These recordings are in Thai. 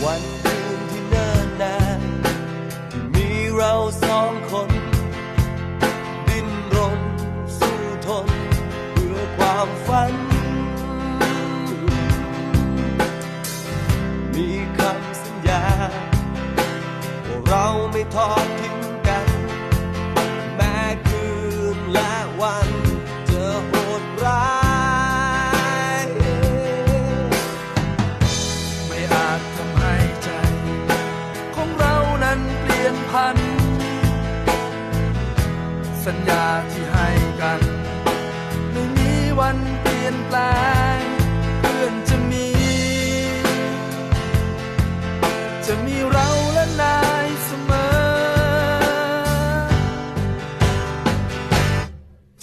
วันคืนที่เนิ่นนานที่มีเราสองคนดิ้นรนสู้ทนเพื่อความฝันมีคำสัญญาว่าเราไม่ทอดทิ้งกันแม้คืนและวันจะโหดร้ายไม่อาจทำให้ใจของเรานั้นเปลี่ยนพันสัญญาที่ให้กันไม่มีวันเปลี่ยนแปลงเพื่อนจะมีเราและนายเสมอ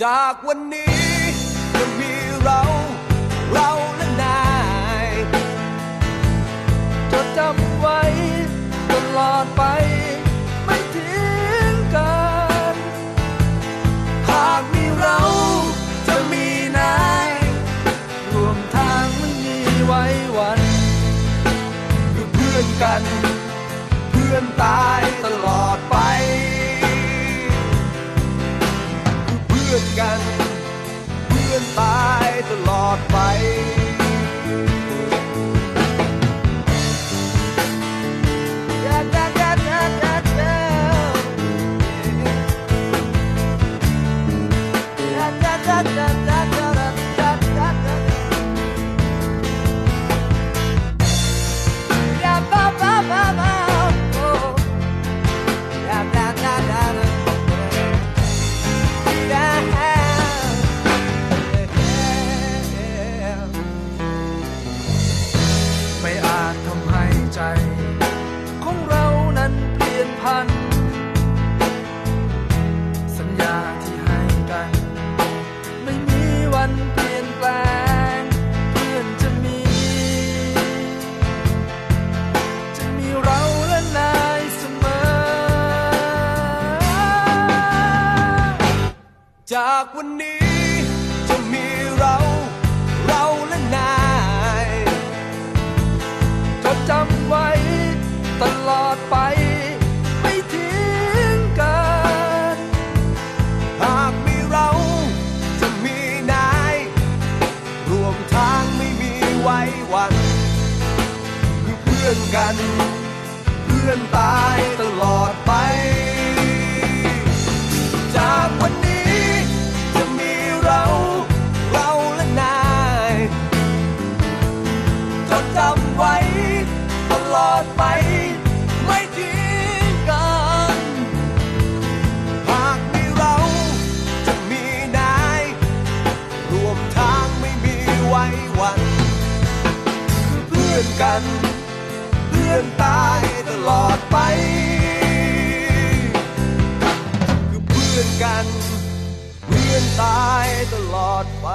จากวันนี้จะมีเราและนายจดจำไว้ตลอดไปไม่ทิ้งกันหากมีเราจะมีนายรวมทางไม่มีไว้วันคือเพื่อนกันเพื่อนตายตลอดไปคือเพื่อนกันเพื่อนตายตลอดไปไม่อาจทำให้ใจของเรานั้นเปลี่ยนพันสัญญาที่ให้กันไม่มีวันเปลี่ยนแปลงเพื่อนจะมีเราและนายเสมอจากวันนี้จะมีเราและนายจดจำไว้ตลอดไปไม่ทิ้งกันหากมีเราจะมีนายรวมทางไม่มีไว้วันคือเพื่อนกันเพื่อนตายตลอดไปจากวันนี้จะมีเราและนายจดจำไว้ตลอดไปไม่ทิ้งกันหากมีเราจะมีนายรวมทางไม่มีไว้วันคือเพื่อนกันเพื่อนตายตลอดไปคือเพื่อนกันเพื่อนตายตลอดไป